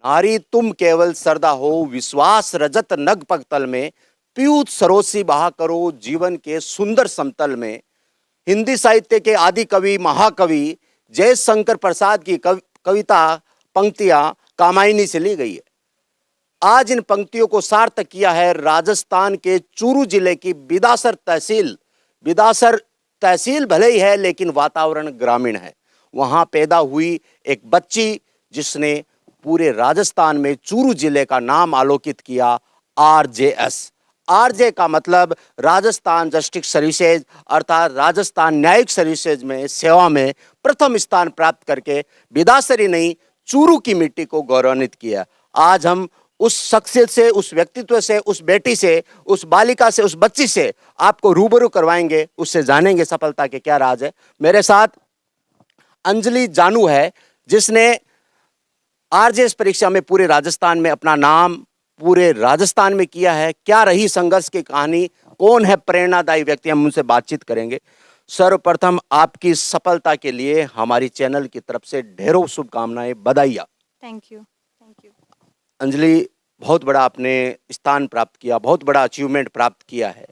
नारी तुम केवल सरदा हो, विश्वास रजत नग पगतल में, पीयूष सरोसी बहा करो जीवन के सुंदर समतल में। हिंदी साहित्य के आदि कवि महाकवि जयशंकर प्रसाद की कविता पंक्तियां कामायनी से ली गई है। आज इन पंक्तियों को सार्थक किया है राजस्थान के चूरू जिले की बिदासर तहसील। बिदासर तहसील भले ही है लेकिन वातावरण ग्रामीण है। वहां पैदा हुई एक बच्ची जिसने पूरे राजस्थान में चूरू जिले का नाम आलोकित किया, आरजेएस। आरजे का मतलब राजस्थान जस्टिस सर्विसेज अर्थात राजस्थान न्यायिक सर्विसेज में सेवा में प्रथम स्थान प्राप्त करके बिदासरी नहीं चूरू की मिट्टी को गौरवान्वित किया। आज हम उस शख्सियत से, उस व्यक्तित्व से, उस बेटी से, उस बालिका से, उस बच्ची से आपको रूबरू करवाएंगे, उससे जानेंगे सफलता के क्या राज है। मेरे साथ अंजलि जानू है जिसने आरजेएस परीक्षा में पूरे राजस्थान में अपना नाम पूरे राजस्थान में किया है। क्या रही संघर्ष की कहानी, कौन है प्रेरणादायी व्यक्ति, हम उनसे बातचीत करेंगे। सर्वप्रथम आपकी सफलता के लिए हमारी चैनल की तरफ से ढेरों शुभकामनाएं, बधाइयां। Thank you. अंजलि, बहुत बड़ा आपने स्थान प्राप्त किया, बहुत बड़ा अचीवमेंट प्राप्त किया है।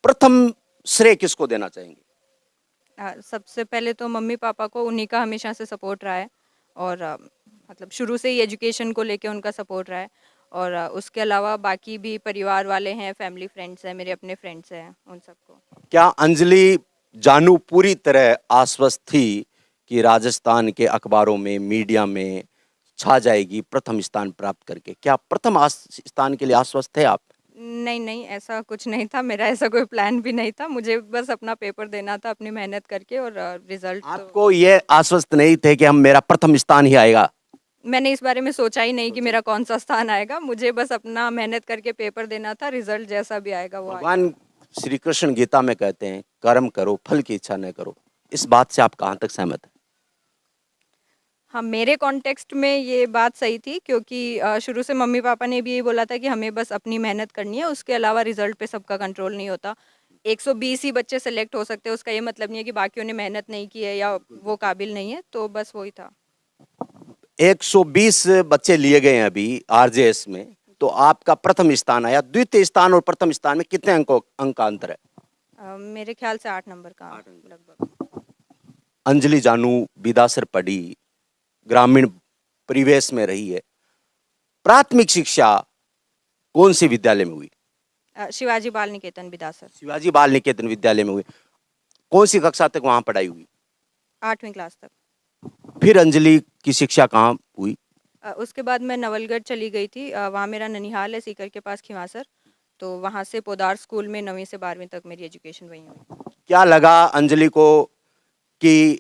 प्रथम श्रेय किसको देना चाहेंगे? सबसे पहले तो मम्मी पापा को, उन्हीं का हमेशा से सपोर्ट रहा है और मतलब शुरू से ही एजुकेशन को लेके उनका सपोर्ट रहा है। और उसके अलावा बाकी भी परिवार वाले हैं, फैमिली फ्रेंड्स हैं, मेरे अपने फ्रेंड्स हैं, उन सबको। क्या अंजलि जानू पूरी तरह आश्वस्त थी कि राजस्थान के अखबारों में, मीडिया में छा जाएगी प्रथम स्थान प्राप्त करके? क्या प्रथम स्थान के लिए आश्वस्त थे आप? नहीं, ऐसा कुछ नहीं था, मेरा ऐसा कोई प्लान भी नहीं था। मुझे बस अपना पेपर देना था अपनी मेहनत करके और रिजल्ट आपको ये आश्वस्त नहीं थे कि हम मेरा प्रथम स्थान ही आएगा? मैंने इस बारे में सोचा ही नहीं कि मेरा कौन सा स्थान आएगा। मुझे बस अपना मेहनत करके पेपर देना था, रिजल्ट जैसा भी आएगा वो आएगा। भगवान श्री कृष्ण गीता में कहते हैं कर्म करो फल की इच्छा न करो। इस बात से आप कहां तक सहमत हैं? हाँ, मेरे कॉन्टेक्स्ट में ये बात सही थी क्योंकि शुरू से मम्मी पापा ने भी यही बोला था कि हमें बस अपनी मेहनत करनी है, उसके अलावा रिजल्ट पे सबका कंट्रोल नहीं होता। 120 ही बच्चे सेलेक्ट हो सकते हैं, उसका ये मतलब नहीं है कि बाकियों ने मेहनत नहीं की है या वो काबिल नहीं है, तो बस वही था। 120 बच्चे लिए गए हैं अभी आरजेएस में, तो आपका प्रथम स्थान आया। द्वितीय स्थान और प्रथम स्थान में कितने अंक का अंतर है? मेरे ख्याल से 8 नंबर का लगभग। अंजलि जानू बिदासर पढ़ी, ग्रामीण परिवेश में रही है। प्राथमिक शिक्षा कौन सी विद्यालय में हुई? शिवाजी बाल निकेतन बिदासर। शिवाजी बाल निकेतन विद्यालय में हुई। कौन सी कक्षा तक वहां पढ़ाई हुई? 8वीं क्लास तक। फिर अंजलि की शिक्षा कहाँ हुई? उसके बाद मैं नवलगढ़ चली गई थी। वहाँ मेरा ननिहाल है, सीकर के पास खिवासर। तो वहाँ से पोदार स्कूल में 9वीं से 12वीं तक मेरी एजुकेशन वहीं हुई। क्या लगा अंजलि को कि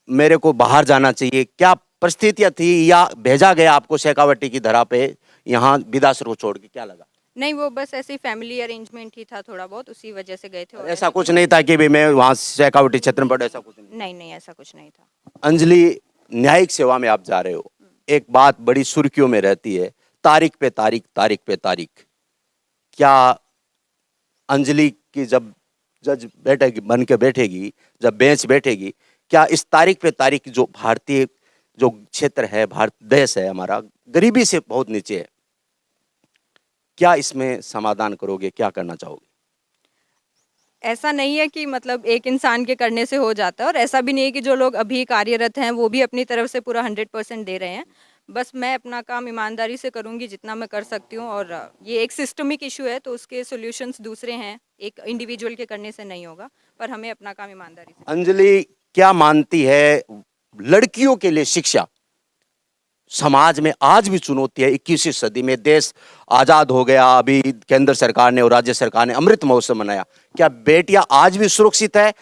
मेरे को बाहर जाना चाहिए? क्या परिस्थितियां थी या भेजा गया आपको शेखावटी की धरा पे यहाँ बिदासर को छोड़ के? क्या लगा? नहीं, वो बस ऐसे ही फैमिली अरेंजमेंट ही था थोड़ा बहुत, उसी वजह से गए थे। और ऐसा कुछ नहीं था कि भाई मैं वहां शेखावटी क्षेत्र में पढ़ा, ऐसा कुछ नहीं? नहीं, ऐसा कुछ नहीं था। अंजलि, न्यायिक सेवा में आप जा रहे हो, एक बात बड़ी सुर्खियों में रहती है, तारीख पे तारीख, तारीख पे तारीख। क्या अंजलि की जब जज बैठेगी, बन के बैठेगी, जब बेंच बैठेगी, क्या इस तारीख पे तारीख जो भारतीय जो क्षेत्र है, भारत देश है हमारा, गरीबी से बहुत नीचे है, क्या इसमें समाधान करोगे? क्या करना चाहोगे? ऐसा नहीं है कि मतलब एक इंसान के करने से हो जाता है, और ऐसा भी नहीं है कि जो लोग अभी कार्यरत हैं वो भी अपनी तरफ से पूरा 100% दे रहे हैं। बस मैं अपना काम ईमानदारी से करूंगी जितना मैं कर सकती हूँ। और ये एक सिस्टमिक इशू है तो उसके सॉल्यूशंस दूसरे हैं, एक इंडिविजुअल के करने से नहीं होगा, पर हमें अपना काम ईमानदारी से। अंजलि क्या मानती है, लड़कियों के लिए शिक्षा समाज में आज भी चुनौती है? 21वीं सदी में देश आजाद हो गया, अभी केंद्र सरकार ने और राज्य सरकार ने अमृत महोत्सव मनाया। क्या बेटियां आज भी सुरक्षित है?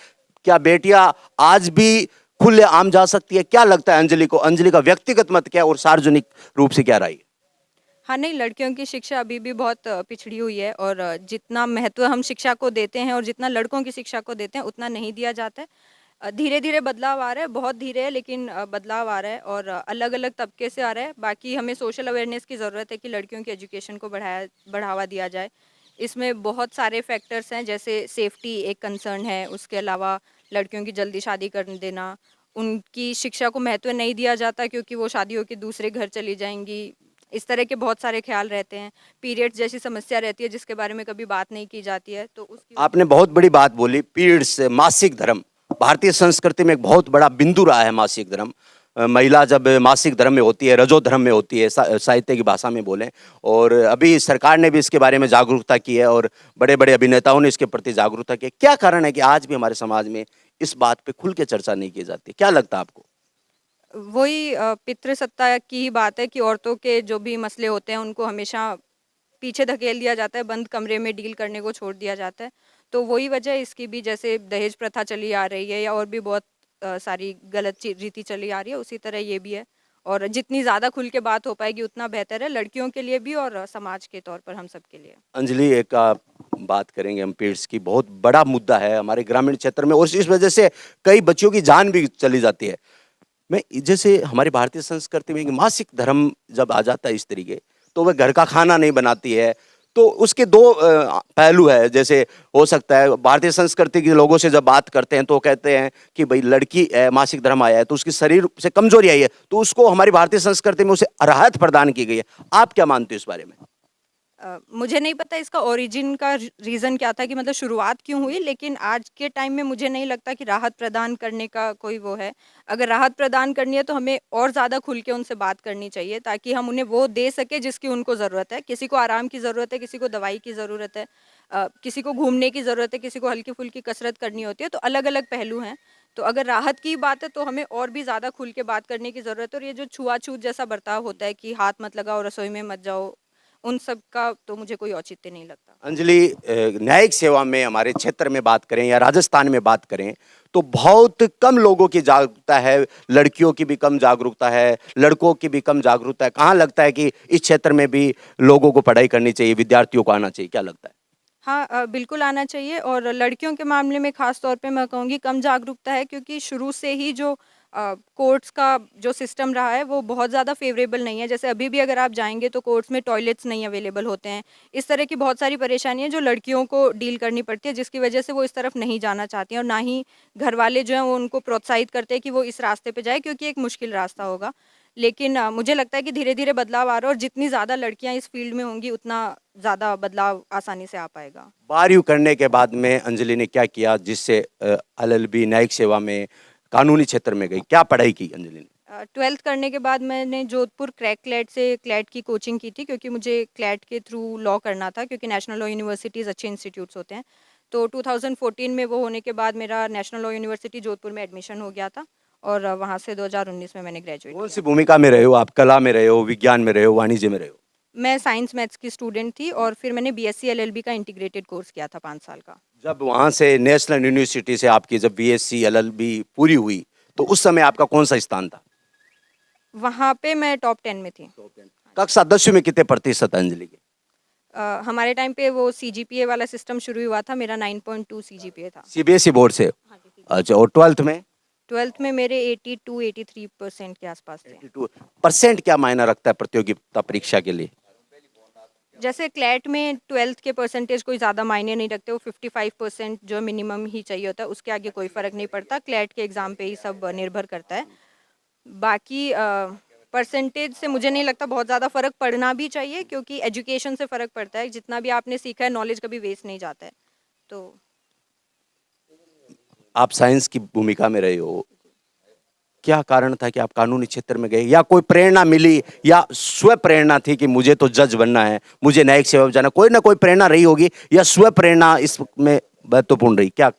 क्या बेटियां आज भी खुले आम जा सकती है? क्या लगता है अंजलि को? अंजलि का व्यक्तिगत मत क्या और सार्वजनिक रूप से क्या राय है? हाँ, नहीं, लड़कियों की शिक्षा अभी भी बहुत पिछड़ी हुई है, और जितना महत्व हम शिक्षा को देते हैं और जितना लड़कों की शिक्षा को देते हैं उतना नहीं दिया जाता है। धीरे धीरे बदलाव आ रहा है, बहुत धीरे है लेकिन बदलाव आ रहा है, और अलग अलग तबके से आ रहा है। बाकी हमें सोशल अवेयरनेस की ज़रूरत है कि लड़कियों की एजुकेशन को बढ़ावा दिया जाए। इसमें बहुत सारे फैक्टर्स हैं, जैसे सेफ्टी एक कंसर्न है, उसके अलावा लड़कियों की जल्दी शादी कर देना, उनकी शिक्षा को महत्व नहीं दिया जाता क्योंकि वो शादी होकर दूसरे घर चली जाएंगी। इस तरह के बहुत सारे ख्याल रहते हैं। पीरियड्स जैसी समस्या रहती है जिसके बारे में कभी बात नहीं की जाती है, तो उसकी आपने बहुत बड़ी बात बोली, पीरियड्स, मासिक धर्म। भारतीय संस्कृति में एक बहुत बड़ा बिंदु रहा है मासिक धर्म। महिला जब मासिक धर्म में होती है, रजो धर्म में होती है, साहित्य की भाषा में बोलें, और अभी सरकार ने भी इसके बारे में जागरूकता की है और बड़े बड़े अभिनेताओं ने इसके प्रति जागरूकता की है। क्या कारण है कि आज भी हमारे समाज में इस बात पे खुल के चर्चा नहीं की जाती? क्या लगता है आपको? वही पितृसत्ता की ही बात है कि औरतों के जो भी मसले होते हैं उनको हमेशा पीछे धकेल दिया जाता है, बंद कमरे में डील करने को छोड़ दिया जाता है। तो वही वजह है इसकी भी, जैसे दहेज प्रथा चली आ रही है या और भी बहुत सारी गलत रीति चली आ रही है, उसी तरह ये भी है। और जितनी ज़्यादा खुल के बात हो पाएगी उतना बेहतर है, लड़कियों के लिए भी और समाज के तौर पर हम सब के लिए। अंजलि, एक बात करेंगे हम पीरियड्स की। बहुत बड़ा मुद्दा है हमारे ग्रामीण क्षेत्र में और इस वजह से कई बच्चियों की जान भी चली जाती है। मैं जैसे हमारी भारतीय संस्कृति में मासिक धर्म जब आ जाता है इस तरीके, तो वह घर का खाना नहीं बनाती है। तो उसके दो पहलू है। जैसे हो सकता है भारतीय संस्कृति के लोगों से जब बात करते हैं तो वो कहते हैं कि भाई लड़की मासिक धर्म आया है तो उसकी शरीर से कमजोरी आई है, तो उसको हमारी भारतीय संस्कृति में उसे राहत प्रदान की गई है। आप क्या मानते हो इस बारे में? मुझे नहीं पता इसका ओरिजिन का रीज़न क्या था कि मतलब शुरुआत क्यों हुई, लेकिन आज के टाइम में मुझे नहीं लगता कि राहत प्रदान करने का कोई वो है। अगर राहत प्रदान करनी है तो हमें और ज़्यादा खुल के उनसे बात करनी चाहिए ताकि हम उन्हें वो दे सकें जिसकी उनको ज़रूरत है। किसी को आराम की ज़रूरत है, किसी को दवाई की ज़रूरत है, किसी को घूमने की ज़रूरत है, किसी को हल्की-फुल्की कसरत करनी होती है, तो अलग-अलग पहलू हैं। तो अगर राहत की बात है तो हमें और भी ज़्यादा खुल के बात करने की ज़रूरत है, और ये जो छुआ-छूत जैसा बर्ताव होता है कि हाथ मत लगाओ, रसोई में मत जाओ, उन सब का तो मुझे कोई औचित्य नहीं लगता। अंजलि, न्यायिक सेवा में हमारे क्षेत्र में बात करें या राजस्थान में बात करें तो बहुत कम लोगों की जागरूकता है। लड़कियों की भी कम जागरूकता है, लड़कों की भी कम जागरूकता है। कहाँ लगता है कि इस क्षेत्र में भी लोगों को पढ़ाई करनी चाहिए, विद्यार्थियों को आना चाहिए? क्या लगता है? हाँ, बिल्कुल आना चाहिए, और लड़कियों के मामले में ख़ास तौर पे मैं कहूँगी कम जागरूकता है क्योंकि शुरू से ही जो कोर्ट्स का जो सिस्टम रहा है वो बहुत ज़्यादा फ़ेवरेबल नहीं है। जैसे अभी भी अगर आप जाएँगे तो कोर्ट्स में टॉयलेट्स नहीं अवेलेबल होते हैं। इस तरह की बहुत सारी परेशानी है जो लड़कियों को डील करनी पड़ती है, जिसकी वजह से वो इस तरफ नहीं जाना चाहती हैं, और ना ही घर वाले जो हैं वो उनको प्रोत्साहित करते हैं कि वो इस रास्ते पे जाए क्योंकि एक मुश्किल रास्ता होगा। लेकिन मुझे लगता है कि धीरे-धीरे बदलाव आ रहा है, और जितनी ज़्यादा लड़कियाँ इस फ़ील्ड में होंगी उतना ज़्यादा बदलाव आसानी से आ पाएगा। 12वीं करने के बाद में अंजलि ने क्या किया जिससे एलएलबी न्यायिक सेवा में कानूनी क्षेत्र में गई? क्या पढ़ाई की अंजलि ने? 12th करने के बाद मैंने जोधपुर क्लैट से क्लैट की कोचिंग की थी क्योंकि मुझे क्लैट के थ्रू लॉ करना था, क्योंकि नेशनल लॉ यूनिवर्सिटीज़ अच्छे इंस्टीट्यूट्स होते हैं। तो 2014 में वो होने के बाद मेरा नेशनल लॉ यूनिवर्सिटी जोधपुर में एडमिशन हो गया था, और वहाँ से 2019 में मैंने ग्रेजुएट कौन सी किया। भूमिका में रहे हो आप? कला में रहे हो, विज्ञान में रहे हो, वाणिज्य में रहे हो? मैं साइंस मैथ्स की स्टूडेंट थी, और फिर मैंने बीएससी एलएलबी का इंटीग्रेटेड कोर्स किया था 5 साल का। जब वहां से नेशनल यूनिवर्सिटी से आपकी जब बीएससी एलएलबी पूरी हुई तो उस समय आपका कौन सा स्थान था? वहाँ पे मैं टॉप 10 में थी। कक्षा 10वीं में कितने प्रतिशत अंजलि के? हमारे टाइम पे वो सीजीपीए वाला सिस्टम शुरू हुआ था, मेरा 9.2 सीजीपीए था। सीबीएसई बोर्ड से? हाँ जी। अच्छा, और 12th में? 12th में मेरे 82-83% के आसपास थे। 82% क्या मायना रखता है प्रतियोगिता परीक्षा के लिए? जैसे क्लैट में 12th के परसेंटेज कोई ज़्यादा मायने नहीं रखते, वो 55% जो मिनिमम ही चाहिए होता है, उसके आगे कोई फ़र्क नहीं पड़ता। क्लैट के एग्ज़ाम पे ही सब निर्भर करता है। बाकी परसेंटेज से मुझे नहीं लगता बहुत ज़्यादा फ़र्क पड़ना भी चाहिए, क्योंकि एजुकेशन से फ़र्क पड़ता है। जितना भी आपने सीखा है, नॉलेज कभी वेस्ट नहीं जाता है। तो आप साइंस की भूमिका में रहे हो, क्या कारण था कि आप कानूनी क्षेत्र में गए? या कोई प्रेरणा मिली या स्व प्रेरणा थी कि मुझे तो जज बनना है, मुझे न्यायिक सेवा में जाना? कोई ना कोई प्रेरणा रही होगी, या स्व प्रेरणा इसमें महत्वपूर्ण रही? क्या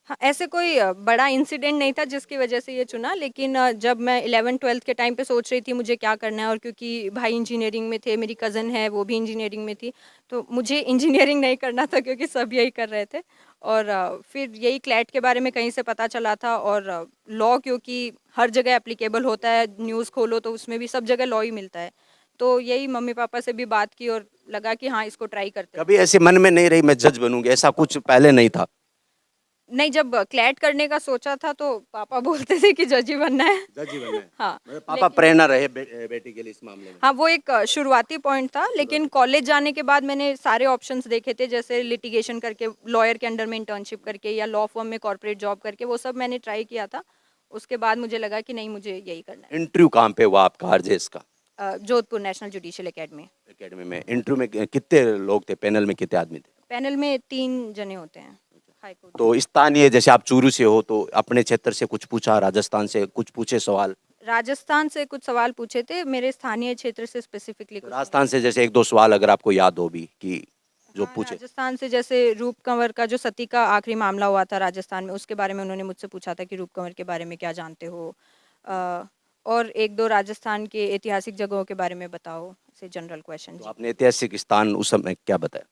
हाँ, ऐसे कोई बड़ा इंसिडेंट नहीं था जिसकी वजह से ये चुना, लेकिन जब मैं 11th-12th के टाइम पे सोच रही थी मुझे क्या करना है, और क्योंकि भाई इंजीनियरिंग में थे, मेरी कज़न है वो भी इंजीनियरिंग में थी, तो मुझे इंजीनियरिंग नहीं करना था क्योंकि सब यही कर रहे थे। और फिर यही क्लैट के बारे में कहीं से पता चला था, और लॉ क्योंकि हर जगह एप्लीकेबल होता है, न्यूज़ खोलो तो उसमें भी सब जगह लॉ ही मिलता है। तो यही मम्मी-पापा से भी बात की और लगा कि हाँ, इसको ट्राई करते हैं। कभी ऐसे मन में नहीं रही मैं जज बनूंगी, ऐसा कुछ पहले नहीं था? नहीं, जब क्लैट करने का सोचा था तो पापा बोलते थे कि जज ही बनना है। जज ही बनना है। हाँ, मतलब पापा प्रेरणा रहे बेटी के लिए इस मामले में? हाँ, वो एक शुरुआती पॉइंट था, लेकिन कॉलेज जाने के बाद मैंने सारे ऑप्शंस देखे थे, जैसे लिटिगेशन करके, लॉयर के अंडर में इंटर्नशिप करके, या लॉ फर्म में कॉर्पोरेट जॉब करके, वो सब मैंने ट्राई किया था। उसके बाद मुझे लगा कि नहीं, मुझे यही करना इंटरव्यू कहाँ पे हुआ आपका आरजेएस का? है। Jodhpur national judicial academy. Academy में इंटरव्यू में कितने लोग थे, पैनल में कितने आदमी थे? पैनल में 3 जने होते हैं हाई कोर्ट। तो स्थानीय, जैसे आप चूरू से हो तो अपने क्षेत्र से कुछ पूछा, राजस्थान से कुछ पूछे सवाल? राजस्थान से कुछ सवाल पूछे थे, मेरे स्थानीय क्षेत्र से स्पेसिफिकली कुछ राजस्थान से जैसे एक दो सवाल अगर आपको याद हो भी कि जो हाँ, पूछे। राजस्थान से जैसे रूप कंवर का जो सती का आखिरी मामला हुआ था राजस्थान में, उसके बारे में उन्होंने मुझसे पूछा था कि रूप कंवर के बारे में क्या जानते हो। और एक दो राजस्थान के ऐतिहासिक जगहों के बारे में बताओ, ऐसे जनरल क्वेश्चन तो जी। आपने ऐतिहासिक स्थान उस समय क्या बताया?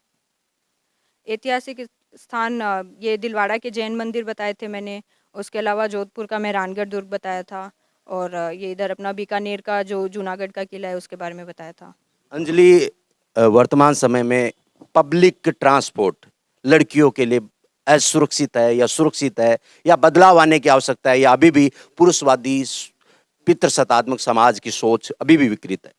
ऐतिहासिक स्थान ये दिलवाड़ा के जैन मंदिर बताए थे मैंने। उसके अलावा जोधपुर का मेहरानगढ़ दुर्ग बताया था। और ये इधर अपना बीकानेर का जो जूनागढ़ का किला है उसके बारे में बताया था। अंजलि, वर्तमान समय में पब्लिक ट्रांसपोर्ट लड़कियों के लिए असुरक्षित है या सुरक्षित है, या बदलाव आने की आवश्यकता है, या अभी भी पुरुषवादी पितृसत्तात्मक समाज की सोच अभी भी विकृत है?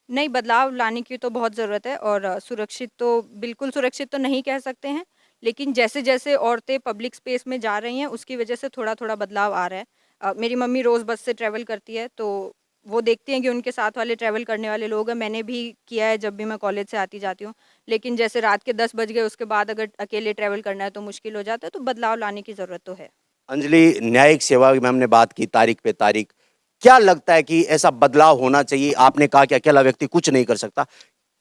नहीं, बदलाव लाने की तो बहुत ज़रूरत है। और सुरक्षित तो बिल्कुल सुरक्षित तो नहीं कह सकते हैं, लेकिन जैसे-जैसे औरतें पब्लिक स्पेस में जा रही हैं उसकी वजह से थोड़ा-थोड़ा बदलाव आ रहा है। मेरी मम्मी रोज़ बस से ट्रैवल करती है, तो वो देखती हैं कि उनके साथ वाले ट्रैवल करने वाले लोग हैं। मैंने भी किया है जब भी मैं कॉलेज से आती-जाती हूँ। लेकिन जैसे रात के 10 बज गए उसके बाद अगर अकेले ट्रैवल करना है तो मुश्किल हो जाता है, तो बदलाव लाने की ज़रूरत तो है। अंजलि, न्यायिक सेवा में हमने बात की तारीख पे तारीख, क्या लगता है कि ऐसा बदलाव होना चाहिए? आपने कहा कि अकेला व्यक्ति कुछ नहीं कर सकता,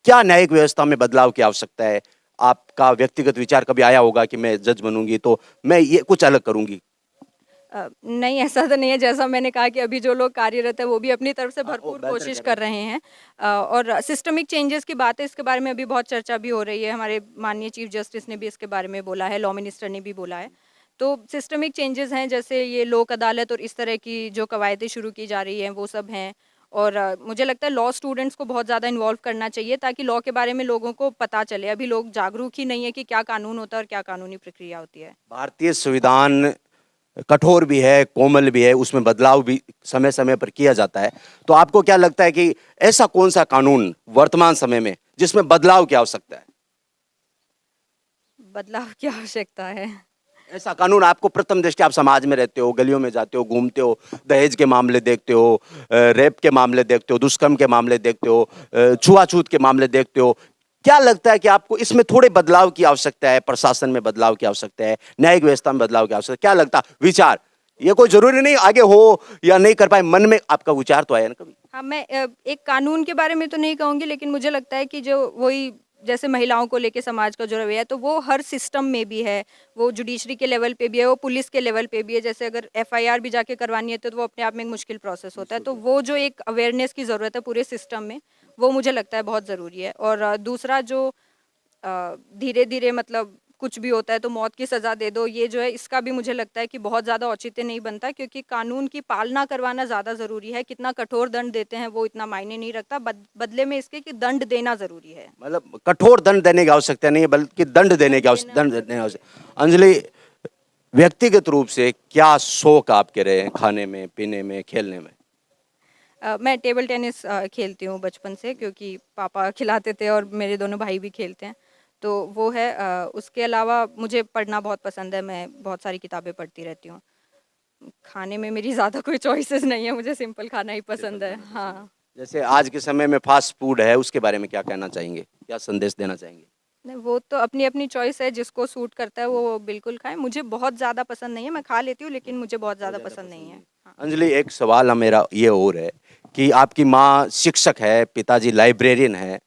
क्या न्यायिक व्यवस्था में बदलाव की आवश्यकता है? आपका व्यक्तिगत विचार कभी आया होगा कि मैं जज बनूंगी तो मैं ये कुछ अलग करूंगी? नहीं, ऐसा तो नहीं है। जैसा मैंने कहा कि अभी जो लोग कार्यरत है वो भी अपनी तरफ से वो भरपूर बेहतर कोशिश कर रहे कर रहे हैं। और सिस्टमिक चेंजेस की बात है, इसके बारे में अभी बहुत चर्चा भी हो रही है। हमारे माननीय चीफ जस्टिस ने भी इसके बारे में बोला है, लॉ मिनिस्टर ने भी बोला है। तो सिस्टमिक चेंजेस हैं, जैसे ये लोक अदालत और इस तरह की जो कवायदें शुरू की जा रही हैं वो सब हैं। और मुझे लगता है लॉ स्टूडेंट्स को बहुत ज़्यादा इन्वॉल्व करना चाहिए ताकि लॉ के बारे में लोगों को पता चले। अभी लोग जागरूक ही नहीं है कि क्या कानून होता है और क्या कानूनी प्रक्रिया होती है। भारतीय संविधान कठोर भी है, कोमल भी है, उसमें बदलाव भी समय समय पर किया जाता है। तो आपको क्या लगता है कि ऐसा कौन सा कानून वर्तमान समय में जिसमें बदलाव की आवश्यकता है? बदलाव की आवश्यकता है। ऐसा कानून आपको प्रथम दृष्टि, आप समाज में रहते हो, गलियों में जाते हो, घूमते हो, दहेज के मामले देखते हो, रेप के मामले देखते हो, दुष्कर्म के मामले देखते हो, छुआछूत के मामले देखते हो, क्या लगता है कि आपको इसमें थोड़े बदलाव की आवश्यकता है? प्रशासन में बदलाव की आवश्यकता है, न्यायिक व्यवस्था में बदलाव की आवश्यकता है? क्या लगता है विचार? ये कोई जरूरी नहीं आगे हो या नहीं कर पाए, मन में आपका विचार तो आया ना कभी? हाँ, मैं एक कानून के बारे में तो नहीं कहूँगी, लेकिन मुझे लगता है कि जो वही जैसे महिलाओं को लेके समाज का जो रवैया है, तो वो हर सिस्टम में भी है। वो जुडिशरी के लेवल पे भी है, वो पुलिस के लेवल पे भी है। जैसे अगर एफआईआर भी जाके करवानी है, तो वो अपने आप में एक मुश्किल प्रोसेस होता है। तो वो जो एक अवेयरनेस की ज़रूरत है पूरे सिस्टम में, वो मुझे लगता है बहुत ज़रूरी है। और दूसरा जो धीरे-धीरे मतलब कुछ भी होता है तो मौत की सज़ा दे दो, ये जो है इसका भी मुझे लगता है कि बहुत ज़्यादा औचित्य नहीं बनता, क्योंकि कानून की पालना करवाना ज़्यादा ज़रूरी है। कितना कठोर दंड देते हैं वो इतना मायने नहीं रखता, बदले में इसके कि दंड देना ज़रूरी है। मतलब कठोर दंड देने की आवश्यकता नहीं है, बल्कि दंड देने की दंड देने की आवश्यकता। अंजलि, व्यक्तिगत रूप से क्या शौक आपके रहे हैं, खाने में, पीने में, खेलने में? मैं टेबल टेनिस खेलती हूँ बचपन से, क्योंकि पापा खिलाते थे और मेरे दोनों भाई भी खेलते हैं। तो वो है। उसके अलावा मुझे पढ़ना बहुत पसंद है, मैं बहुत सारी किताबें पढ़ती रहती हूँ। खाने में मेरी ज़्यादा कोई चॉइसेस नहीं है, मुझे सिंपल खाना ही पसंद है। हाँ। जैसे आज के समय में फास्ट फूड है, उसके बारे में क्या कहना चाहेंगे, क्या संदेश देना चाहेंगे? नहीं, वो तो अपनी-अपनी चॉइस है, जिसको सूट करता है वो बिल्कुल खाए। मुझे बहुत ज़्यादा पसंद नहीं है, मैं खा लेती हूँ लेकिन मुझे बहुत बहुत ज़्यादा ज़्यादा पसंद पसंद नहीं नहीं है। है। हाँ। अंजलि, एक सवाल मेरा ये और है कि आपकी माँ शिक्षक है, पिताजी लाइब्रेरियन है,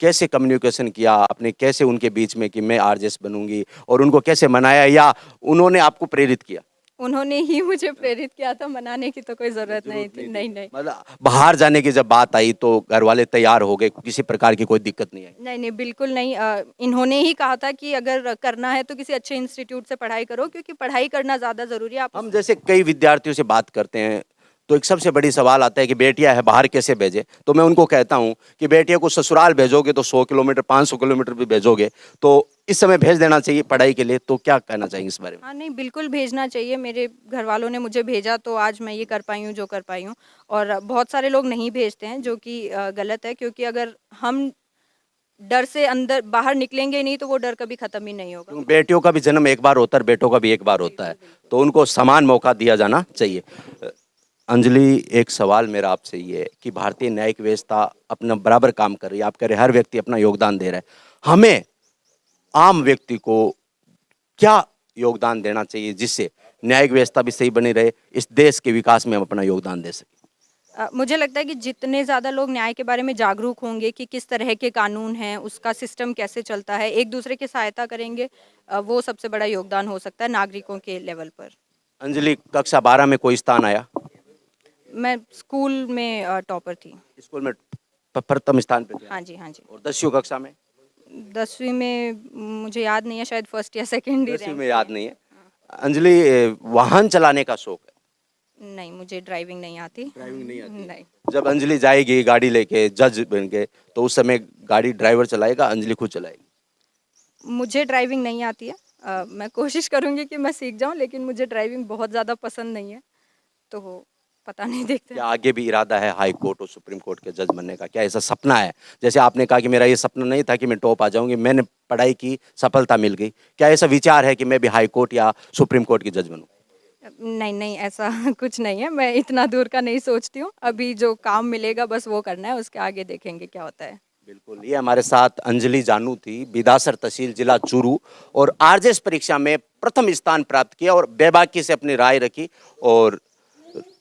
कैसे कम्युनिकेशन किया आपने, कैसे उनके बीच में कि मैं आरजेएस बनूंगी, और उनको कैसे मनाया, या उन्होंने आपको प्रेरित किया? उन्होंने ही मुझे प्रेरित किया था, मनाने की तो कोई ज़रूरत नहीं जरूरत थी। नहीं थी, नहीं, नहीं। मतलब बाहर जाने की जब बात आई तो घर वाले तैयार हो गए, किसी प्रकार की कोई दिक्कत नहीं आई? नहीं, नहीं, बिल्कुल नहीं। इन्होंने ही कहा था कि अगर करना है तो किसी अच्छे इंस्टीट्यूट से पढ़ाई करो, क्योंकि पढ़ाई करना ज़्यादा ज़रूरी है। आप हम उस जैसे कई विद्यार्थियों से बात करते हैं तो एक सबसे बड़ी सवाल आता है कि बेटियां है बाहर कैसे भेजे, तो मैं उनको कहता हूं कि बेटियों को ससुराल भेजोगे तो 100 किलोमीटर 500 किलोमीटर भी भेजोगे, तो इस समय भेज देना चाहिए पढ़ाई के लिए, तो क्या कहना चाहेंगे इस बारे में? हाँ, नहीं, बिल्कुल भेजना चाहिए। मेरे घरवालों ने मुझे भेजा तो आज मैं ये कर पाई हूँ जो कर पाई हूँ। और बहुत सारे लोग नहीं भेजते हैं, जो कि गलत है, क्योंकि अगर हम डर से अंदर बाहर निकलेंगे नहीं तो वो डर कभी खत्म ही नहीं होगा। क्यों, बेटियों का भी जन्म एक बार होता है, बेटों का भी एक बार होता है, तो उनको समान मौका दिया जाना चाहिए। अंजलि, एक सवाल मेरा आपसे ये है कि भारतीय न्यायिक व्यवस्था अपना बराबर काम कर रही है, आप कह रहे हैं हर व्यक्ति अपना योगदान दे रहा है, हमें आम व्यक्ति को क्या योगदान देना चाहिए जिससे न्यायिक व्यवस्था भी सही बनी रहे, इस देश के विकास में हम अपना योगदान दे सकें? मुझे लगता है कि जितने ज़्यादा लोग न्याय के बारे में जागरूक होंगे कि किस तरह के कानून हैं, उसका सिस्टम कैसे चलता है, एक दूसरे की सहायता करेंगे, वो सबसे बड़ा योगदान हो सकता है नागरिकों के लेवल पर। अंजलि, कक्षा 12 में कोई स्थान आया? मैं स्कूल में टॉपर थी। स्कूल में प्रथम स्थान पे थे? हाँ जी, हाँ जी। और 10वीं कक्षा में? 10वीं में मुझे याद नहीं है, शायद फर्स्ट या सेकंड ही 10वीं रैंक में पे याद है। नहीं है। अंजलि, वाहन चलाने का शौक है? नहीं, मुझे ड्राइविंग नहीं आती। ड्राइविंग नहीं आती? नहीं। जब अंजलि जाएगी गाड़ी लेके जज बन के, तो उस समय गाड़ी ड्राइवर चलाएगा, अंजलि खुद चलाएगी? मुझे ड्राइविंग नहीं आती है। मैं कोशिश करूँगी कि मैं सीख जाऊँ, लेकिन मुझे ड्राइविंग बहुत ज़्यादा पसंद नहीं है, तो पता नहीं, देखते हैं। क्या आगे भी इरादा है हाई कोर्ट और सुप्रीम कोर्ट के जज बनने का? क्या ऐसा सपना है? जैसे आपने कहा कि मेरा ये सपना नहीं था कि मैं टॉप आ जाऊंगी, मैंने पढ़ाई की, सफलता मिल गई, क्या ऐसा विचार है कि मैं भी हाई कोर्ट या सुप्रीम कोर्ट की जज बनूं? नहीं, नहीं, ऐसा कुछ नहीं है। मैं इतना दूर का नहीं सोचती हूँ। अभी जो काम मिलेगा बस वो करना है, उसके आगे देखेंगे क्या होता है। बिल्कुल, ये हमारे साथ अंजलि जानू थी, बिदासर तहसील जिला चूरू, और आरजेएस परीक्षा में प्रथम स्थान प्राप्त किया और बेबाकी से अपनी राय रखी, और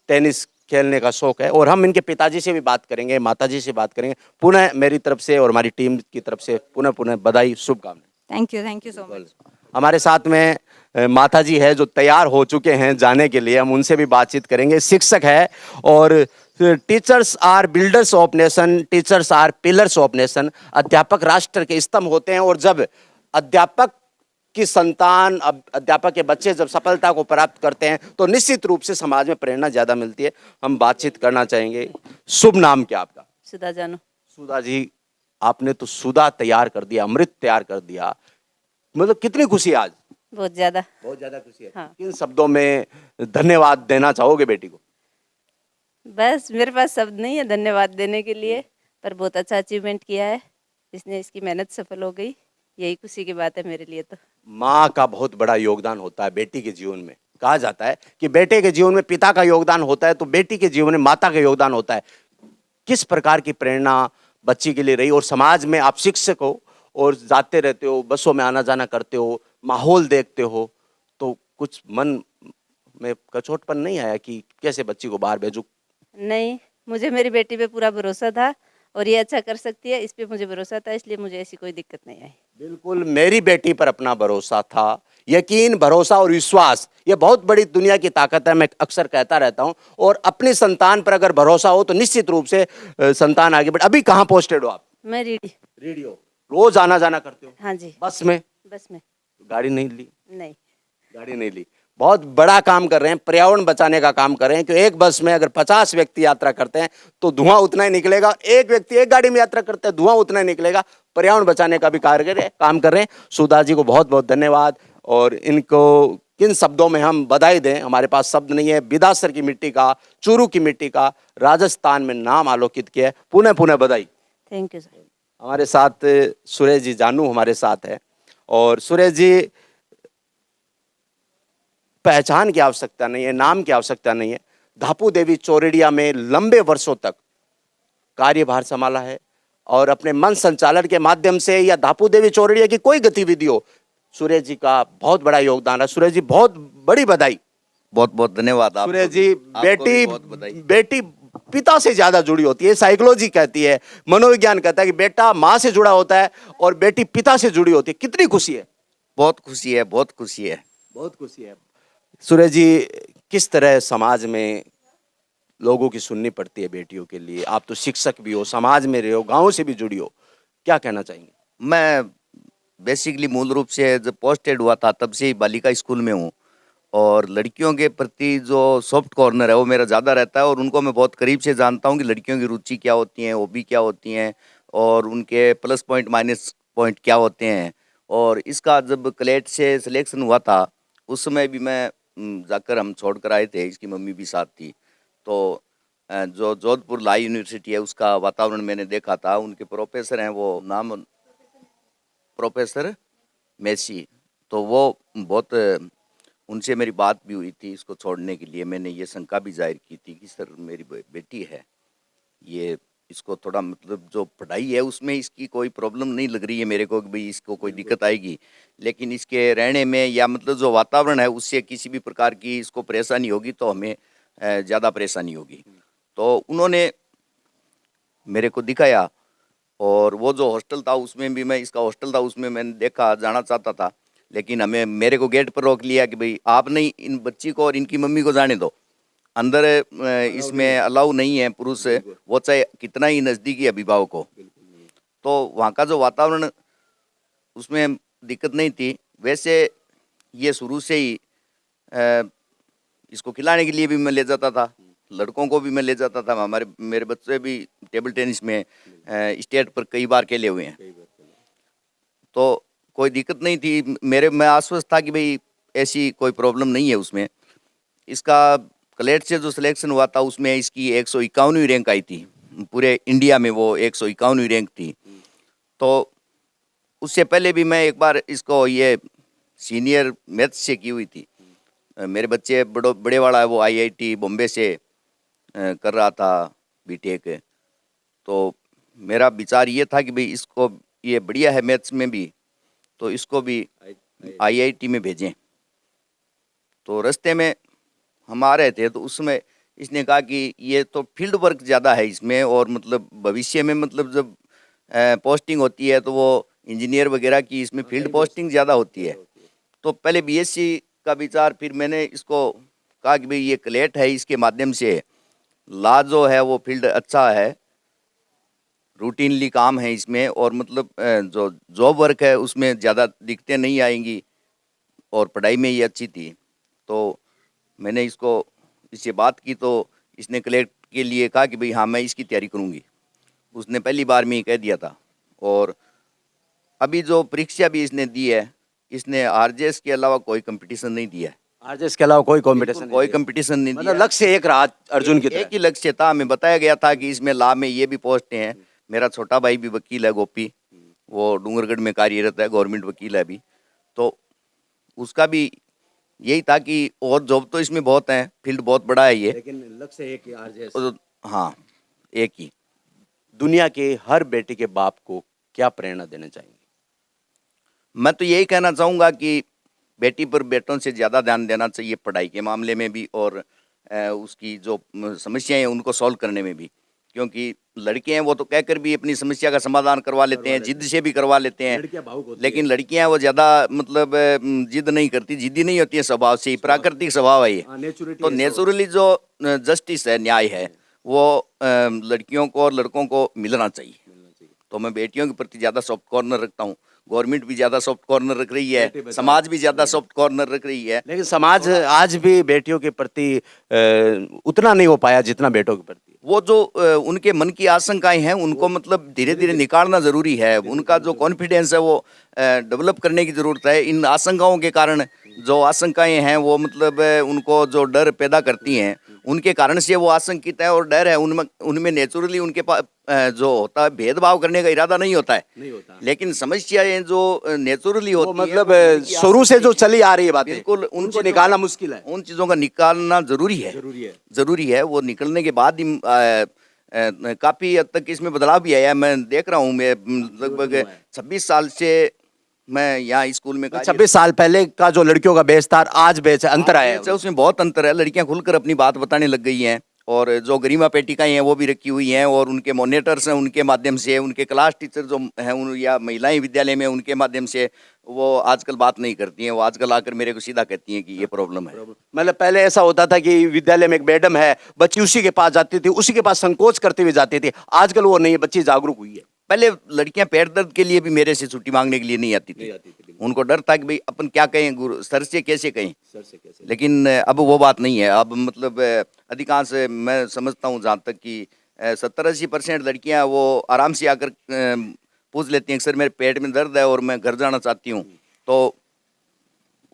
टेनिस खेलने का शौक है। और हम इनके पिताजी से भी बात करेंगे, माताजी से बात करेंगे। पुनः मेरी तरफ से और हमारी टीम की तरफ से पुनः पुनः बधाई, शुभकामनाएं। Thank you so much. हमारे साथ में माताजी है जो तैयार हो चुके हैं जाने के लिए, हम उनसे भी बातचीत करेंगे। शिक्षक है और teachers are builders of nation, teachers are pillars of nation. अध्यापक राष्ट्र के स्तंभ होते हैं, और जब अध्यापक की संतान, अध्यापक के बच्चे जब सफलता को प्राप्त करते हैं तो निश्चित रूप से समाज में प्रेरणा ज्यादा मिलती है। हम बातचीत करना चाहेंगे। शुभ नाम क्या आपका? सुधा जानू। सुधा जी, आपने तो सुधा तैयार कर दिया, अमृत तैयार कर दिया, मतलब कितनी खुशी है आज? बहुत ज्यादा। बहुत ज्यादा खुशी है। हाँ। किन शब्दों में धन्यवाद देना चाहोगे बेटी को? बस मेरे पास शब्द नहीं है धन्यवाद देने के लिए, पर बहुत अच्छा अचीवमेंट किया है इसने, इसकी मेहनत सफल हो गई, यही खुशी की बात है मेरे लिए तो। माँ का बहुत बड़ा योगदान होता है बेटी के जीवन में। कहा जाता है कि बेटे के जीवन में पिता का योगदान होता है, तो बेटी के जीवन में माता का योगदान होता है। किस प्रकार की प्रेरणा बच्ची के लिए रही? और समाज में आप शिक्षक हो और जाते रहते हो, बसों में आना जाना करते हो, माहौल देखते हो, तो कुछ मन में कचोटपन नहीं आया कि कैसे बच्ची को बाहर भेजूं? नहीं, मुझे मेरी बेटी पे पूरा भरोसा था और ये अच्छा कर सकती है, इस पे मुझे भरोसा था, इसलिए मुझे ऐसी कोई दिक्कत नहीं आई। बिल्कुल, मेरी बेटी पर अपना भरोसा था। यकीन, भरोसा और विश्वास, ये बहुत बड़ी दुनिया की ताकत है, मैं अक्सर कहता रहता हूं। और अपनी संतान पर अगर भरोसा हो तो निश्चित रूप से संतान आगे बढ़े। अभी कहाँ पोस्टेड हो आप? मैं रेडी। रेडियो। रोज आना जाना करते हो? हाँ जी। बस में? बस में। गाड़ी नहीं ली? नहीं। गाड़ी नहीं ली। बहुत बड़ा काम कर रहे हैं, पर्यावरण बचाने का काम कर रहे हैं, कि एक बस में अगर 50 व्यक्ति यात्रा करते हैं तो धुआं उतना ही निकलेगा। एक व्यक्ति एक गाड़ी में यात्रा करता है, धुआं उतना ही निकलेगा। पर्यावरण बचाने का भी काम कर रहे हैं। सुधा जी को बहुत बहुत धन्यवाद। और इनको किन शब्दों में हम बधाई दें, हमारे पास शब्द नहीं है। बिदासर की मिट्टी का, चूरू की मिट्टी का, राजस्थान में नाम आलोकित किया है। पुनः पुनः बधाई। Thank you sir. हमारे साथ सुरेश जी जानू हमारे साथ है। और सुरेश जी, पहचान की आवश्यकता नहीं है, नाम की आवश्यकता नहीं है। धापू देवी चौरड़िया में लंबे वर्षों तक कार्यभार संभाला है, और अपने मन संचालन के माध्यम से या धापू देवी चौरड़िया की कोई गतिविधि हो, सुरेश जी का बहुत बड़ा योगदान है। सुरेश जी, बहुत बड़ी बधाई। बहुत बहुत धन्यवाद आपको। सुरेश जी, आपको भी बहुत बधाई। बेटी पिता से ज्यादा जुड़ी होती है, साइकोलॉजी कहती है, मनोविज्ञान कहता है कि बेटा माँ से जुड़ा होता है और बेटी पिता से जुड़ी होती है। कितनी खुशी है? बहुत खुशी है, बहुत खुशी है। बहुत खुशी है। सुरेश जी, किस तरह समाज में लोगों की सुननी पड़ती है बेटियों के लिए? आप तो शिक्षक भी हो, समाज में रहे हो, गाँव से भी जुड़ी हो, क्या कहना चाहेंगे? मैं बेसिकली मूल रूप से जब पोस्टेड हुआ था तब से ही बालिका स्कूल में हूँ, और लड़कियों के प्रति जो सॉफ्ट कॉर्नर है वो मेरा ज़्यादा रहता है, और उनको मैं बहुत करीब से जानता हूँ कि लड़कियों की रुचि क्या होती है, हॉबी क्या होती हैं, और उनके प्लस पॉइंट माइनस पॉइंट क्या होते हैं। और इसका जब क्लेट से सिलेक्शन हुआ था उस समय भी मैं जाकर हम छोड़ कर आए थे, इसकी मम्मी भी साथ थी। तो जो जोधपुर लाई यूनिवर्सिटी है उसका वातावरण मैंने देखा था, उनके प्रोफेसर हैं वो नाम प्रोफेसर मेसी, तो वो बहुत उनसे मेरी बात भी हुई थी इसको छोड़ने के लिए। मैंने ये शंका भी जाहिर की थी कि सर मेरी बेटी है, ये इसको थोड़ा मतलब जो पढ़ाई है उसमें इसकी कोई प्रॉब्लम नहीं लग रही है मेरे को कि भाई इसको कोई दिक्कत आएगी, लेकिन इसके रहने में या मतलब जो वातावरण है उससे किसी भी प्रकार की इसको परेशानी होगी तो हमें ज़्यादा परेशानी होगी। तो उन्होंने मेरे को दिखाया, और वो जो हॉस्टल था उसमें भी मैं इसका हॉस्टल था उसमें मैंने देखा, जाना चाहता था, लेकिन मेरे को गेट पर रोक लिया कि भाई आप नहीं इन बच्ची को और इनकी मम्मी को जाने दो, अंदर इसमें अलाउ नहीं है पुरुष, वो चाहे कितना ही नज़दीकी अभिभावक हो। तो वहाँ का जो वातावरण उसमें दिक्कत नहीं थी। वैसे ये शुरू से ही इसको खिलाने के लिए भी मैं ले जाता था, लड़कों को भी मैं ले जाता था। मेरे बच्चे भी टेबल टेनिस में स्टेट पर कई बार खेले हुए हैं, तो कोई दिक्कत नहीं थी। मैं आश्वस्त था कि भाई ऐसी कोई प्रॉब्लम नहीं है उसमें। इसका क्लेट से जो सिलेक्शन हुआ था उसमें इसकी 151वीं रैंक आई थी, पूरे इंडिया में वो 151वीं रैंक थी। तो उससे पहले भी मैं एक बार इसको ये सीनियर मैथ्स से की हुई थी। मेरे बच्चे बड़े वाला है वो IIT बॉम्बे से कर रहा था बीटेक। तो मेरा विचार ये था कि भाई इसको ये बढ़िया है मैथ्स में भी, तो इसको भी IIT में भेजें। तो रास्ते में हम आ रहे थे तो उसमें इसने कहा कि ये तो फील्ड वर्क ज़्यादा है इसमें, और मतलब भविष्य में मतलब जब पोस्टिंग होती है तो वो इंजीनियर वगैरह की इसमें फील्ड पोस्टिंग ज़्यादा होती है। तो पहले BSc का विचार, फिर मैंने इसको कहा कि भाई ये क्लेट है, इसके माध्यम से लॉ जो है वो फील्ड अच्छा है, रूटीनली काम है इसमें, और मतलब जो जॉब वर्क है उसमें ज़्यादा दिक्कतें नहीं आएंगी, और पढ़ाई में ये अच्छी थी। तो मैंने इससे बात की तो इसने क्लेट के लिए कहा कि भाई हाँ मैं इसकी तैयारी करूँगी। उसने पहली बार में ही कह दिया था। और अभी जो परीक्षा भी इसने दी है, इसने RJS के अलावा कोई कंपटीशन नहीं दिया है। RJS के अलावा कोई कंपटीशन कोई कंपटीशन नहीं दिया। मतलब लक्ष्य एक रहा अर्जुन की एक तरह। ही लक्ष्य था, हमें बताया गया था कि इसमें लॉ में ये भी पोस्टें हैं। मेरा छोटा भाई भी वकील है, गोपी, वो डूंगरगढ़ में कार्यरत है, गवर्नमेंट वकील है अभी। तो उसका भी यही था कि और जॉब तो इसमें बहुत हैं, फील्ड बहुत बड़ा है ये, लेकिन लक्ष्य एक ही RJS। तो हाँ एक ही। दुनिया के हर बेटे के बाप को क्या प्रेरणा देना चाहेंगे? मैं तो यही कहना चाहूँगा कि बेटी पर बेटों से ज़्यादा ध्यान देना चाहिए, पढ़ाई के मामले में भी और उसकी जो समस्याएं हैं उनको सॉल्व करने में भी। क्योंकि लड़के हैं वो तो कहकर भी अपनी समस्या का समाधान करवा लेते हैं, जिद से भी करवा लेते हैं, लेकिन लड़कियां वो ज़्यादा मतलब जिद नहीं करती, जिद्दी नहीं होती है स्वभाव से ही, प्राकृतिक स्वभाव है ये। तो नेचुरली जो जस्टिस है, न्याय है, वो लड़कियों को और लड़कों को मिलना चाहिए। तो मैं बेटियों के प्रति ज़्यादा सॉफ्ट कॉर्नर रखता हूँ, गवर्नमेंट भी ज़्यादा सॉफ्ट कॉर्नर रख रही है, समाज भी ज़्यादा सॉफ्ट कॉर्नर रख रही है। लेकिन समाज आज भी बेटियों के प्रति उतना नहीं हो पाया जितना बेटों के प्रति। वो जो उनके मन की आशंकाएं हैं उनको मतलब धीरे धीरे निकालना जरूरी है। उनका जो कॉन्फिडेंस है वो डेवलप करने की जरूरत है। इन आशंकाओं के कारण जो आशंकाएं हैं वो मतलब उनको जो डर पैदा करती हैं, उनके कारण से वो आशंकित है और डर है उनमें नेचुरली उनके पास जो होता है भेदभाव करने का इरादा नहीं होता है, लेकिन समस्याएं जो नेचुरली होती है मतलब शुरू से जो चली आ रही है बातें, बिल्कुल उनको निकालना मुश्किल है। उन चीज़ों का निकालना जरूरी है। वो निकलने के बाद ही काफ़ी हद तक इसमें बदलाव भी आया है। मैं देख रहा हूँ, मैं लगभग 26 साल से मैं यहाँ स्कूल में 26 साल पहले का जो लड़कियों का बेच था आज बेच अंतर आया है। उसमें बहुत अंतर है। लड़कियां खुलकर अपनी बात बताने लग गई हैं, और जो गरिमा पेटिकाएं हैं वो भी रखी हुई हैं, और उनके मॉनिटर्स हैं उनके माध्यम से, उनके क्लास टीचर जो हैं या महिलाएं विद्यालय में उनके माध्यम से वो आजकल बात नहीं करती हैं। वो आजकल आकर मेरे को सीधा कहती हैं कि ये प्रॉब्लम है। मतलब पहले ऐसा होता था कि विद्यालय में एक मैडम है, बच्ची उसी के पास जाती थी, उसी के पास संकोच करते हुए जाती थी। आजकल वो नहीं है, बच्ची जागरूक हुई है। पहले लड़कियां पेट दर्द के लिए भी मेरे से छुट्टी मांगने के लिए नहीं आती थी। उनको डर था कि भाई अपन क्या कहें, गुरु सर से कैसे कहें। लेकिन अब वो बात नहीं है। अब मतलब अधिकांश मैं समझता हूँ जहाँ तक कि 70-80% लड़कियां वो आराम से आकर पूछ लेती हैं कि सर मेरे पेट में दर्द है और मैं घर जाना चाहती हूँ। तो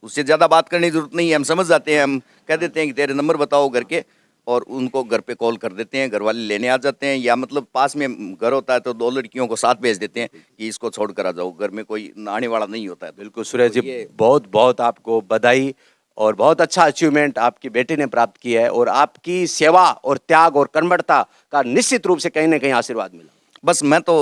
उससे ज़्यादा बात करने की जरूरत नहीं है, हम समझ जाते हैं। हम कह देते हैं कि तेरे नंबर बताओ घर के, और उनको घर पे कॉल कर देते हैं, घर वाले लेने आ जाते हैं, या मतलब पास में घर होता है तो 2 लड़कियों को साथ भेज देते हैं कि इसको छोड़ कर आ जाओ, घर में कोई आने वाला नहीं होता है। बिल्कुल सूरज तो जी, ये बहुत बहुत आपको बधाई और बहुत अच्छा अचीवमेंट आपकी बेटी ने प्राप्त किया है और आपकी सेवा और त्याग और कर्मठता का निश्चित रूप से कहीं ना कहीं आशीर्वाद मिला। बस मैं तो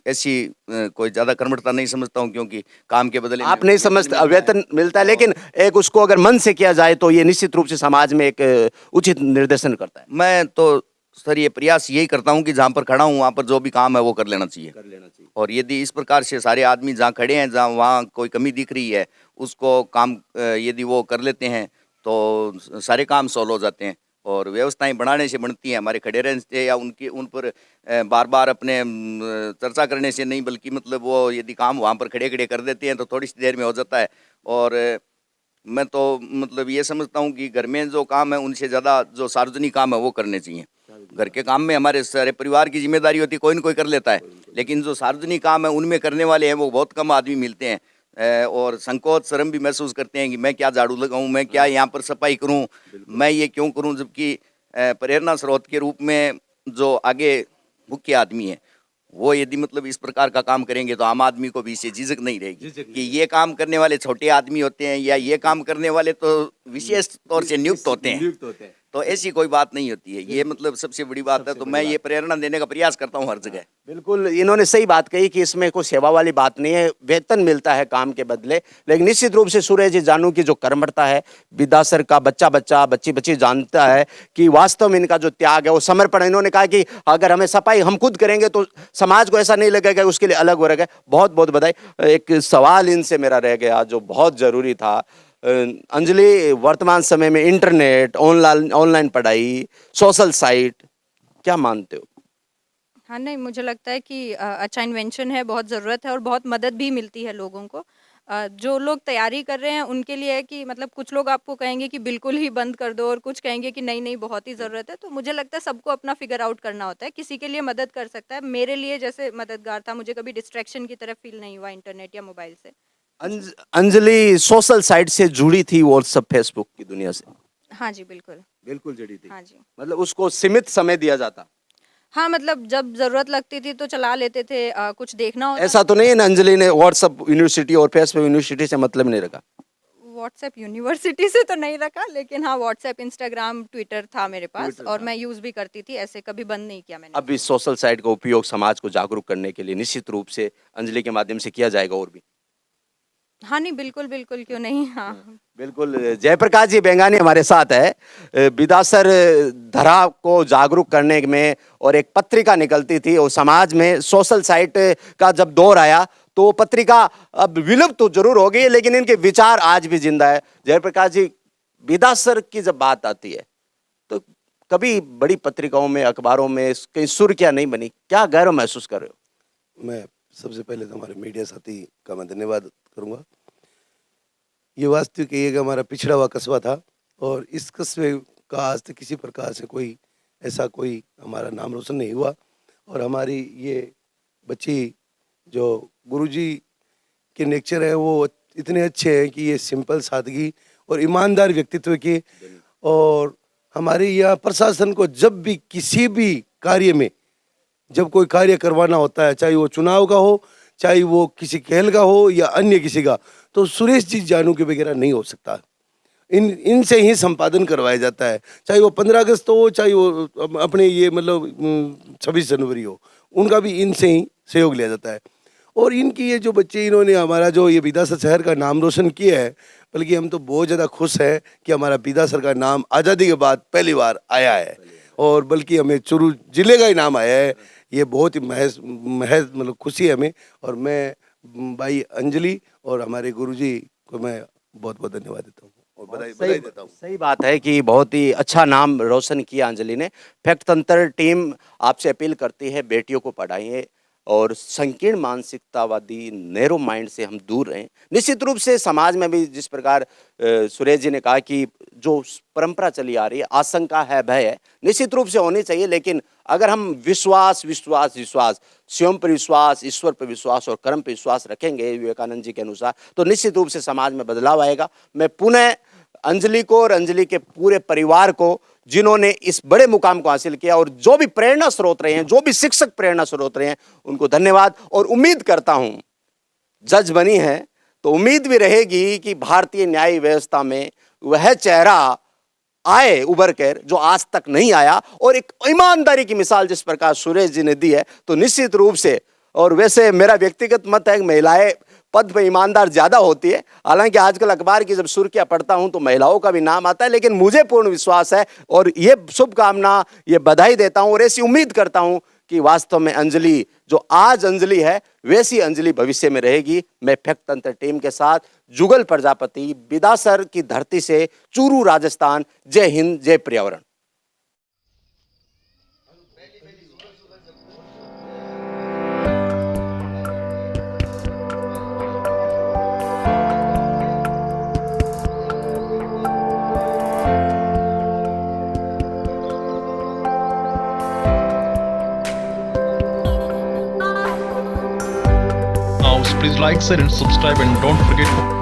ऐसी कोई ज्यादा कर्मठता नहीं समझता हूँ, क्योंकि काम के बदले आप में नहीं वेतन समझते, मिलता है। वेतन मिलता है, लेकिन एक उसको अगर मन से किया जाए तो ये निश्चित रूप से समाज में एक उचित निर्देशन करता है। मैं तो सर ये प्रयास यही करता हूँ कि जहाँ पर खड़ा हूँ वहाँ पर जो भी काम है वो कर लेना चाहिए। और यदि इस प्रकार से सारे आदमी जहाँ खड़े हैं, जहाँ वहाँ कोई कमी दिख रही है, उसको काम यदि वो कर लेते हैं तो सारे काम सॉल्व हो जाते हैं। और व्यवस्थाएं बढ़ाने से बनती हैं, हमारे खड़े रहने से या उन पर बार बार अपने चर्चा करने से नहीं, बल्कि मतलब वो यदि काम वहाँ पर खड़े खड़े कर देते हैं तो थोड़ी सी देर में हो जाता है। और मैं तो मतलब ये समझता हूँ कि घर में जो काम है उनसे ज़्यादा जो सार्वजनिक काम है वो करने चाहिए। घर के काम में हमारे सारे परिवार की जिम्मेदारी होती है, कोई न कोई कर लेता है, लेकिन जो सार्वजनिक काम है उनमें करने वाले हैं वो बहुत कम आदमी मिलते हैं। और संकोच शर्म भी महसूस करते हैं कि मैं क्या झाड़ू लगाऊं, मैं क्या यहाँ पर सफाई करूं, मैं ये क्यों करूं, जबकि प्रेरणा स्रोत के रूप में जो आगे मुख्य आदमी है वो यदि मतलब इस प्रकार का काम करेंगे तो आम आदमी को भी इससे झिझक नहीं रहेगी कि ये काम करने वाले छोटे आदमी होते हैं या ये काम करने वाले तो विशेष तौर से नियुक्त होते हैं। तो ऐसी कोई बात नहीं होती है, ये मतलब सबसे बड़ी बात है। तो मैं ये प्रेरणा देने का प्रयास करता हूँ हर जगह। बिल्कुल, इन्होंने सही बात कही कि इसमें कोई सेवा वाली बात नहीं है, वेतन मिलता है काम के बदले, लेकिन निश्चित रूप से सूरज जी जानू की जो कर्मठता है, विद्यासर का बच्ची बच्ची जानता है कि वास्तव में इनका जो त्याग है वो समर्पण। इन्होंने कहा कि अगर हमें सफाई हम खुद करेंगे तो समाज को ऐसा नहीं लगेगा उसके लिए अलग वर्ग है। बहुत बहुत बधाई। एक सवाल इनसे मेरा रह गया जो बहुत जरूरी था। अंजलि, वर्तमान समय में इंटरनेट, ऑनलाइन पढ़ाई, सोशल साइट, क्या मानते हो? हाँ, नहीं मुझे लगता है कि अच्छा इन्वेंशन है, बहुत ज़रूरत है और बहुत मदद भी मिलती है लोगों को। जो लोग तैयारी कर रहे हैं उनके लिए है कि मतलब कुछ लोग आपको कहेंगे कि बिल्कुल ही बंद कर दो और कुछ कहेंगे कि नहीं, नहीं बहुत ही ज़रूरत है। तो मुझे लगता है सबको अपना फिगर आउट करना होता है, किसी के लिए मदद कर सकता है। मेरे लिए जैसे मददगार था, मुझे कभी डिस्ट्रैक्शन की तरह फ़ील नहीं हुआ इंटरनेट या मोबाइल से। अंजलि सोशल साइट से जुड़ी थी व्हाट्सएप फेसबुक की दुनिया से? हाँ जी, बिल्कुल। बिल्कुल जुड़ी थी। हाँ जी। मतलब उसको सीमित समय दिया जाता? हाँ, मतलब जब ज़रूरत लगती थी तो चला लेते थे, कुछ देखना होता ऐसा तो नहीं है ना अंजलि ने व्हाट्सएप यूनिवर्सिटी और फेसबुक यूनिवर्सिटी से मतलब नहीं रखा? व्हाट्सएप यूनिवर्सिटी से तो नहीं रखा, लेकिन हाँ व्हाट्सएप, इंस्टाग्राम, ट्विटर था मेरे पास और मैं यूज़ भी करती थी, ऐसे कभी बंद नहीं किया मैंने। अब इस सोशल साइट का उपयोग समाज को जागरूक करने के लिए निश्चित रूप से अंजलि के माध्यम से किया जाएगा और भी। हाँ, नहीं बिल्कुल, बिल्कुल क्यों नहीं। हाँ। बिल्कुल, जयप्रकाश जी बेंगानी हमारे साथ है। विदासर धरा को जागरूक करने में और एक पत्रिका निकलती थी और समाज में सोशल साइट का जब दौर आया तो पत्रिका अब विलुप्त तो जरूर हो गई है, लेकिन इनके विचार आज भी जिंदा है। जयप्रकाश जी, विदासर की जब बात आती है तो कभी बड़ी पत्रिकाओं में, अखबारों में कहीं सुर्खियां नहीं बनी, क्या गर्व महसूस कर रहे हो? मैं सबसे पहले तो हमारे मीडिया साथी का मैं धन्यवाद करूंगा। ये वास्तविक है कि हमारा पिछड़ा हुआ कस्बा था और इस कस्बे का आज तक किसी प्रकार से कोई ऐसा कोई हमारा नाम रोशन नहीं हुआ। और हमारी ये बच्ची जो गुरुजी के नेचर है वो इतने अच्छे हैं कि ये सिंपल सादगी और ईमानदार व्यक्तित्व के। और हमारे यहाँ प्रशासन को जब भी किसी भी कार्य में जब कोई कार्य करवाना होता है, चाहे वो चुनाव का हो, चाहे वो किसी खेल का हो या अन्य किसी का, तो सुरेश जी जानू के वगैरह नहीं हो सकता। इनसे ही संपादन करवाया जाता है, चाहे वो 15 अगस्त हो, चाहे वो अपने ये मतलब 26 जनवरी हो, उनका भी इनसे ही सहयोग लिया जाता है। और इनकी ये जो बच्चे, इन्होंने हमारा जो ये विदासर शहर का नाम रोशन किया है, बल्कि हम तो बहुत ज़्यादा खुश हैं कि हमारा विदासर का नाम आज़ादी के बाद पहली बार आया है और बल्कि हमें चुरू जिले का ही नाम आया है। ये बहुत ही महज मतलब खुशी है हमें। और मैं भाई अंजलि और हमारे गुरुजी को मैं बहुत बहुत धन्यवाद देता हूँ और बधाई देता हूँ। सही बात है कि बहुत ही अच्छा नाम रोशन किया अंजलि ने। फैक्ट तंत्र टीम आपसे अपील करती है, बेटियों को पढ़ाइए और संकीर्ण मानसिकतावादी नैरो माइंड से हम दूर रहें। निश्चित रूप से समाज में भी जिस प्रकार सुरेश जी ने कहा कि जो परंपरा चली आ रही है, आशंका है, भय है, निश्चित रूप से होनी चाहिए, लेकिन अगर हम विश्वास विश्वास विश्वास स्वयं पर विश्वास, ईश्वर पर विश्वास और कर्म पर विश्वास रखेंगे विवेकानंद जी के अनुसार, तो निश्चित रूप से समाज में बदलाव आएगा। मैं पुनः अंजलि को और अंजलि के पूरे परिवार को, जिन्होंने इस बड़े मुकाम को हासिल किया, और जो भी प्रेरणा स्रोत रहे हैं, जो भी शिक्षक प्रेरणा स्रोत रहे हैं, उनको धन्यवाद। और उम्मीद करता हूं, जज बनी है तो उम्मीद भी रहेगी कि भारतीय न्याय व्यवस्था में वह चेहरा आए उभर कर जो आज तक नहीं आया, और एक ईमानदारी की मिसाल जिस प्रकार सुरेश जी ने दी है, तो निश्चित रूप से, और वैसे मेरा व्यक्तिगत मत है कि महिलाएं पद पे ईमानदार ज्यादा होती है। हालांकि आजकल अखबार की जब सुर्खियां पढ़ता हूं तो महिलाओं का भी नाम आता है, लेकिन मुझे पूर्ण विश्वास है और ये शुभकामना, ये बधाई देता हूं और ऐसी उम्मीद करता हूं कि वास्तव में अंजलि, जो आज अंजलि है, वैसी अंजलि भविष्य में रहेगी। मैं फैक्ट तंत्र टीम के साथ जुगल प्रजापति, बिदासर की धरती से, चूरू, राजस्थान। जय हिंद, जय पर्यावरण। Please like, share and subscribe and don't forget to